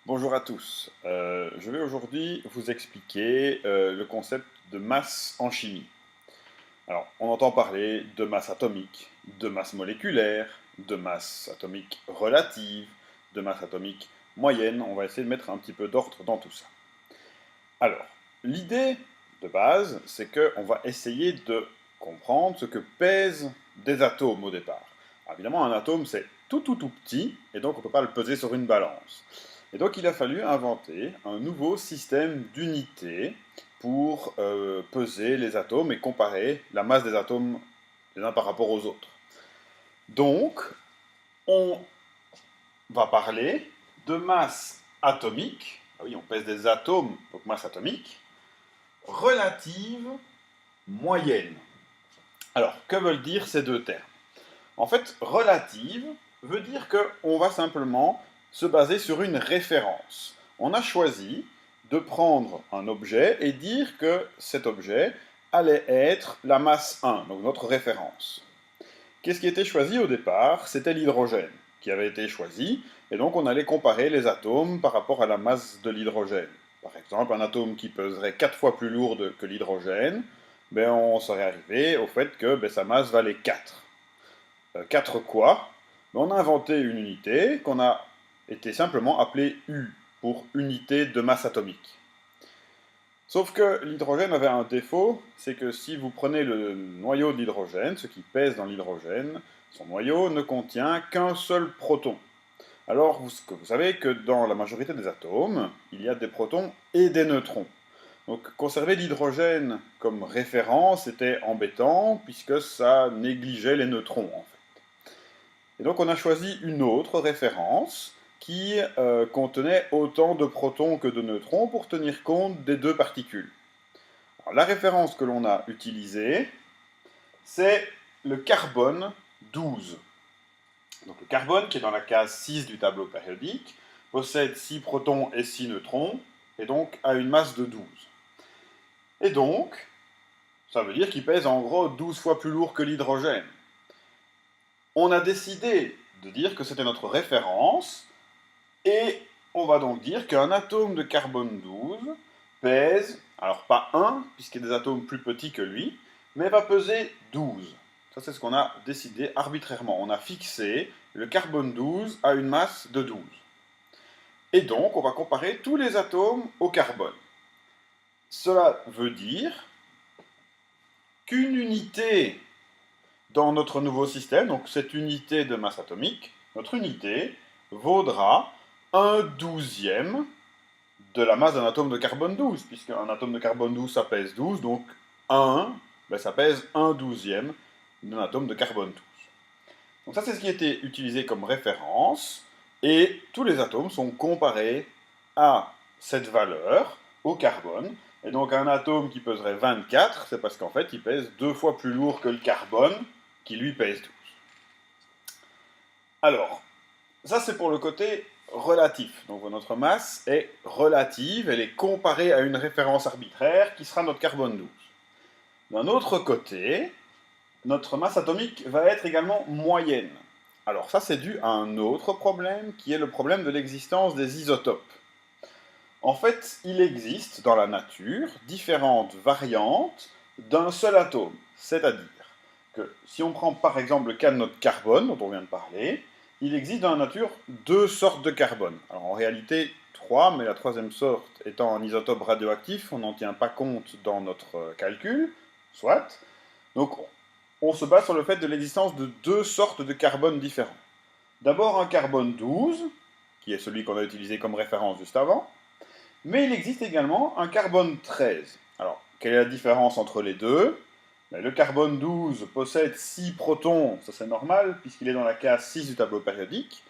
Bonjour à tous. Je vais aujourd'hui vous expliquer le concept de masse en chimie. Alors, on entend parler de masse atomique, de masse moléculaire, de masse atomique relative, de masse atomique moyenne. On va essayer de mettre un petit peu d'ordre dans tout ça. Alors, l'idée de base, c'est qu'on va essayer de comprendre ce que pèsent des atomes au départ. Alors, évidemment, un atome, c'est tout petit, et donc on ne peut pas le peser sur une balance. Et donc il a fallu inventer un nouveau système d'unités pour peser les atomes et comparer la masse des atomes les uns par rapport aux autres. Donc, on va parler de masse atomique, ah oui, on pèse des atomes, donc masse atomique, relative, moyenne. Alors, que veulent dire ces deux termes? En fait, relative veut dire qu'on va simplement se baser sur une référence. On a choisi de prendre un objet et dire que cet objet allait être la masse 1, donc notre référence. Qu'est-ce qui était choisi au départ? C'était l'hydrogène qui avait été choisi, et donc on allait comparer les atomes par rapport à la masse de l'hydrogène. Par exemple, un atome qui peserait 4 fois plus lourd que l'hydrogène, on serait arrivé au fait que sa masse valait 4. 4 quoi? On a inventé une unité qu'on a été simplement appelée U, pour unité de masse atomique. Sauf que l'hydrogène avait un défaut, c'est que si vous prenez le noyau de l'hydrogène, ce qui pèse dans l'hydrogène, son noyau ne contient qu'un seul proton. Alors, vous savez que dans la majorité des atomes, il y a des protons et des neutrons. Donc, conserver l'hydrogène comme référence était embêtant, puisque ça négligeait les neutrons, en fait. Et donc, on a choisi une autre référence qui contenait autant de protons que de neutrons pour tenir compte des deux particules. Alors, la référence que l'on a utilisée, c'est le carbone 12. Donc le carbone, qui est dans la case 6 du tableau périodique, possède 6 protons et 6 neutrons, et donc a une masse de 12. Et donc, ça veut dire qu'il pèse en gros 12 fois plus lourd que l'hydrogène. On a décidé de dire que c'était notre référence, et on va donc dire qu'un atome de carbone 12 pèse, alors pas 1, puisqu'il y a des atomes plus petits que lui, mais va peser 12. Ça, c'est ce qu'on a décidé arbitrairement. On a fixé le carbone 12 à une masse de 12. Et donc, on va comparer tous les atomes au carbone. Cela veut dire qu'une unité dans notre nouveau système, donc cette unité de masse atomique, notre unité vaudra 1/12e de la masse d'un atome de carbone 12, puisque un atome de carbone 12, ça pèse 12, donc 1, ça pèse 1/12e d'un atome de carbone 12. Donc ça, c'est ce qui a été utilisé comme référence, et tous les atomes sont comparés à cette valeur, au carbone. Et donc un atome qui peserait 24, c'est parce qu'en fait, il pèse 2 fois plus lourd que le carbone, qui lui pèse 12. Alors, ça c'est pour le côté relatif. Donc notre masse est relative, elle est comparée à une référence arbitraire qui sera notre carbone 12. D'un autre côté, notre masse atomique va être également moyenne. Alors ça, c'est dû à un autre problème, qui est le problème de l'existence des isotopes. En fait, il existe dans la nature différentes variantes d'un seul atome. C'est-à-dire que si on prend par exemple le cas de notre carbone, dont on vient de parler, il existe dans la nature deux sortes de carbone. Alors en réalité, trois, mais la troisième sorte étant un isotope radioactif, on n'en tient pas compte dans notre calcul, soit. Donc on se base sur le fait de l'existence de deux sortes de carbone différents. D'abord un carbone 12, qui est celui qu'on a utilisé comme référence juste avant, mais il existe également un carbone 13. Alors, quelle est la différence entre les deux? Le carbone 12 possède 6 protons, ça c'est normal, puisqu'il est dans la case 6 du tableau périodique,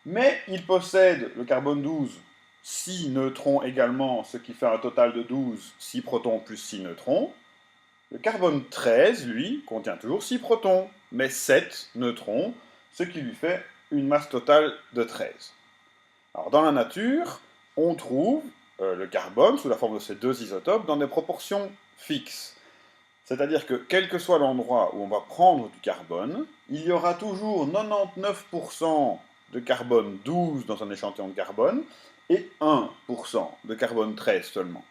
mais il possède, le carbone 12, 6 neutrons également, ce qui fait un total de 12, 6 protons plus 6 neutrons. Le carbone 13, lui, contient toujours 6 protons, mais 7 neutrons, ce qui lui fait une masse totale de 13. Alors dans la nature, on trouve le carbone sous la forme de ces deux isotopes dans des proportions fixes. C'est-à-dire que quel que soit l'endroit où on va prendre du carbone, il y aura toujours 99% de carbone 12 dans un échantillon de carbone et 1% de carbone 13 seulement.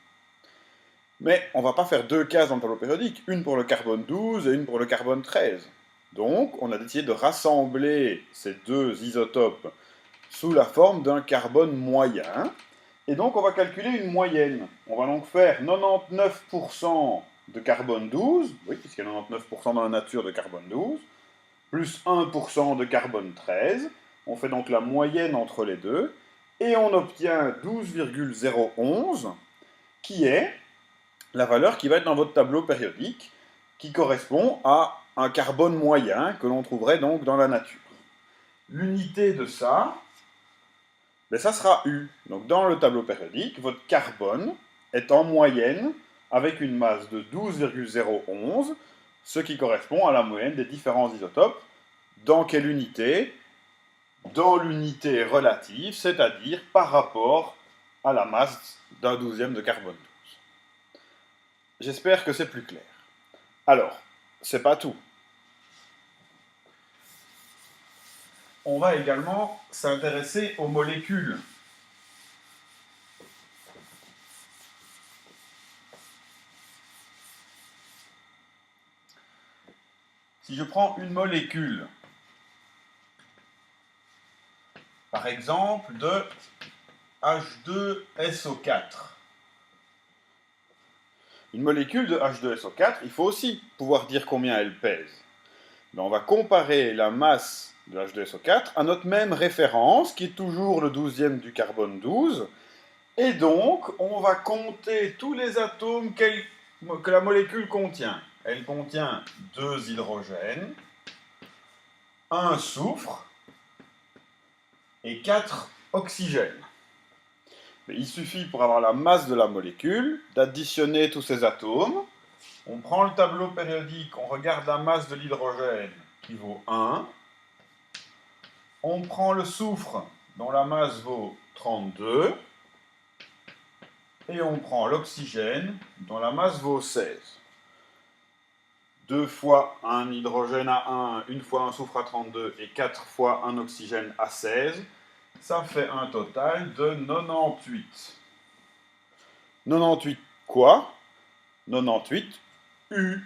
Mais on ne va pas faire deux cases dans le tableau périodique, une pour le carbone 12 et une pour le carbone 13. Donc, on a décidé de rassembler ces deux isotopes sous la forme d'un carbone moyen. Et donc, on va calculer une moyenne. On va donc faire 99% de carbone 12, oui, puisqu'il y a 99% dans la nature de carbone 12, plus 1% de carbone 13. On fait donc la moyenne entre les deux, et on obtient 12,011, qui est la valeur qui va être dans votre tableau périodique, qui correspond à un carbone moyen que l'on trouverait donc dans la nature. L'unité de ça, ben ça sera U. Donc dans le tableau périodique, votre carbone est en moyenne avec une masse de 12,011, ce qui correspond à la moyenne des différents isotopes. Dans quelle unité? Dans l'unité relative, c'est-à-dire par rapport à la masse d'un douzième de carbone 12. J'espère que c'est plus clair. Alors, c'est pas tout. On va également s'intéresser aux molécules. Si je prends une molécule, par exemple de H2SO4, une molécule de H2SO4, il faut aussi pouvoir dire combien elle pèse. Mais on va comparer la masse de H2SO4 à notre même référence, qui est toujours le 12e du carbone 12, et donc on va compter tous les atomes que la molécule contient. Elle contient 2 hydrogènes, 1 soufre et 4 oxygènes. Mais il suffit pour avoir la masse de la molécule d'additionner tous ces atomes. On prend le tableau périodique, on regarde la masse de l'hydrogène qui vaut 1. On prend le soufre dont la masse vaut 32. Et on prend l'oxygène dont la masse vaut 16. 2 fois un hydrogène à 1, une fois un soufre à 32 et 4 fois un oxygène à 16, ça fait un total de 98. 98 quoi? 98 U.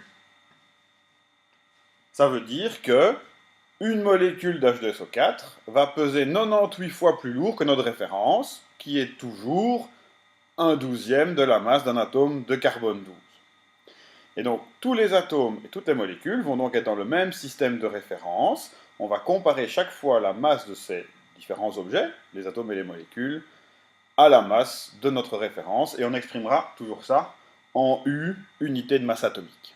Ça veut dire que une molécule d'H2SO4 va peser 98 fois plus lourd que notre référence, qui est toujours un douzième de la masse d'un atome de carbone 12. Et donc, tous les atomes et toutes les molécules vont donc être dans le même système de référence. On va comparer chaque fois la masse de ces différents objets, les atomes et les molécules, à la masse de notre référence, et on exprimera toujours ça en U, unité de masse atomique.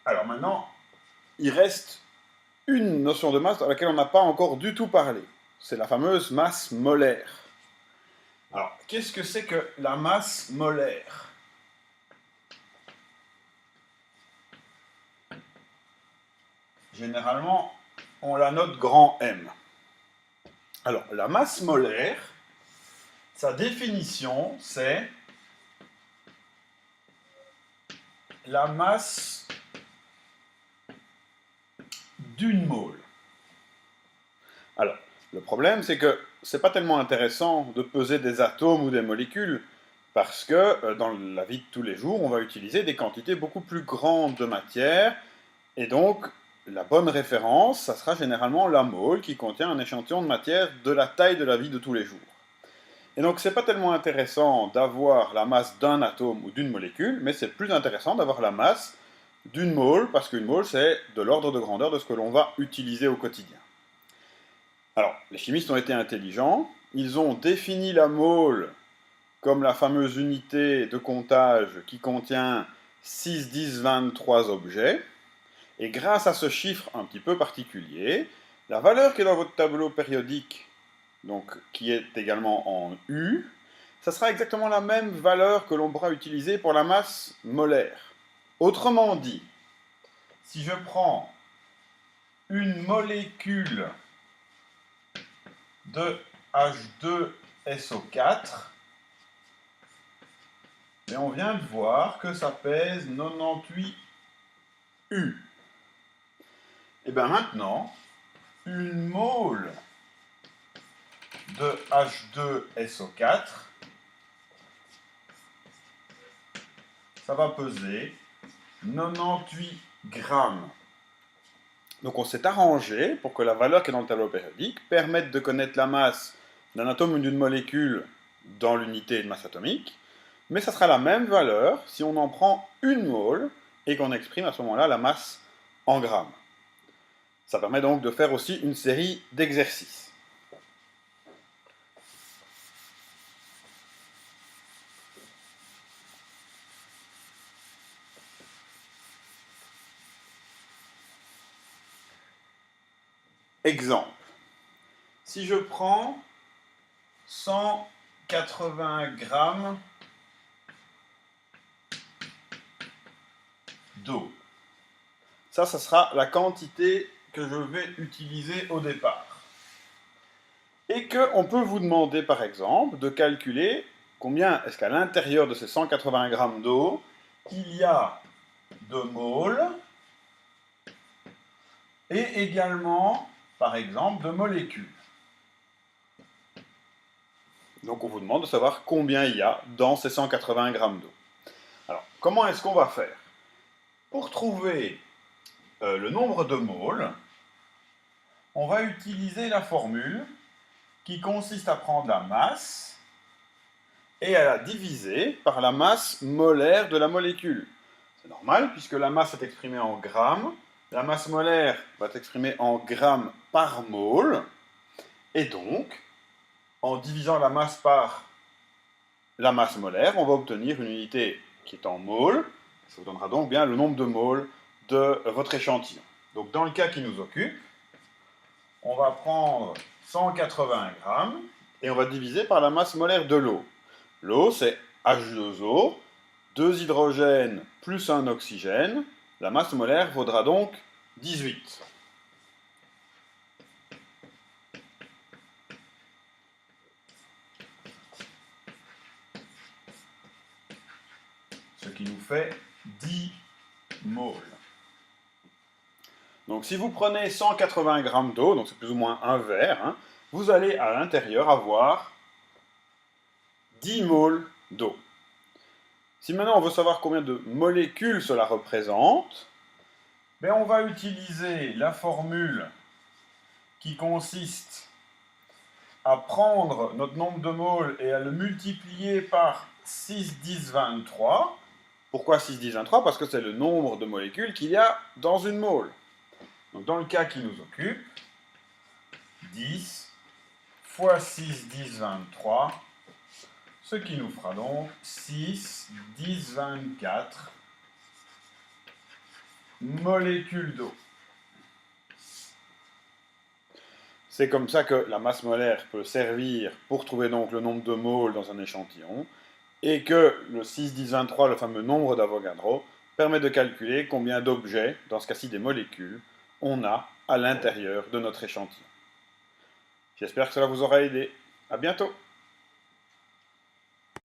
Alors maintenant, il reste une notion de masse dans laquelle on n'a pas encore du tout parlé. C'est la fameuse masse molaire. Alors, qu'est-ce que c'est que la masse molaire? Généralement, on la note grand M. Alors, la masse molaire, sa définition, c'est la masse d'une mole. Alors, le problème, c'est que c'est pas tellement intéressant de peser des atomes ou des molécules, parce que dans la vie de tous les jours, on va utiliser des quantités beaucoup plus grandes de matière, et donc la bonne référence, ça sera généralement la mole qui contient un échantillon de matière de la taille de la vie de tous les jours. Et donc c'est pas tellement intéressant d'avoir la masse d'un atome ou d'une molécule, mais c'est plus intéressant d'avoir la masse d'une mole, parce qu'une mole c'est de l'ordre de grandeur de ce que l'on va utiliser au quotidien. Alors, les chimistes ont été intelligents, ils ont défini la mole comme la fameuse unité de comptage qui contient 6, 10, 23 objets, et grâce à ce chiffre un petit peu particulier, la valeur qui est dans votre tableau périodique, donc qui est également en U, ça sera exactement la même valeur que l'on pourra utiliser pour la masse molaire. Autrement dit, si je prends une molécule de H2SO4, Mais on vient de voir que ça pèse 98 U. Et bien maintenant, une mole de H2SO4, ça va peser 98 grammes. Donc on s'est arrangé pour que la valeur qui est dans le tableau périodique permette de connaître la masse d'un atome ou d'une molécule dans l'unité de masse atomique, mais ça sera la même valeur si on en prend une mole et qu'on exprime à ce moment-là la masse en grammes. Ça permet donc de faire aussi une série d'exercices. Exemple. Si je prends 180 grammes d'eau, ça sera la quantité que je vais utiliser au départ. Et qu'on peut vous demander, par exemple, de calculer combien est-ce qu'à l'intérieur de ces 180 grammes d'eau, il y a de moles et également, par exemple, de molécules. Donc on vous demande de savoir combien il y a dans ces 180 grammes d'eau. Alors, comment est-ce qu'on va faire? Pour trouver le nombre de moles, on va utiliser la formule qui consiste à prendre la masse et à la diviser par la masse molaire de la molécule. C'est normal, puisque la masse est exprimée en grammes, la masse molaire va être exprimée en grammes par mole, et donc, en divisant la masse par la masse molaire, on va obtenir une unité qui est en moles. Ça vous donnera donc bien le nombre de moles de votre échantillon. Donc dans le cas qui nous occupe, on va prendre 180 grammes et on va diviser par la masse molaire de l'eau. L'eau, c'est H2O, 2 hydrogènes plus 1 oxygène. La masse molaire vaudra donc 18. Ce qui nous fait 10 moles. Donc si vous prenez 180 grammes d'eau, donc c'est plus ou moins un verre, hein, vous allez à l'intérieur avoir 10 moles d'eau. Si maintenant on veut savoir combien de molécules cela représente, ben on va utiliser la formule qui consiste à prendre notre nombre de moles et à le multiplier par 6, 10, 23. Pourquoi 6, 10, 23? Parce que c'est le nombre de molécules qu'il y a dans une mole. Donc dans le cas qui nous occupe, 10 fois 6, 10, 23, ce qui nous fera donc 6, 10, 24 molécules d'eau. C'est comme ça que la masse molaire peut servir pour trouver donc le nombre de moles dans un échantillon, et que le 6, 10, 23, le fameux nombre d'Avogadro, permet de calculer combien d'objets, dans ce cas-ci des molécules, on a à l'intérieur de notre échantillon. J'espère que cela vous aura aidé. À bientôt!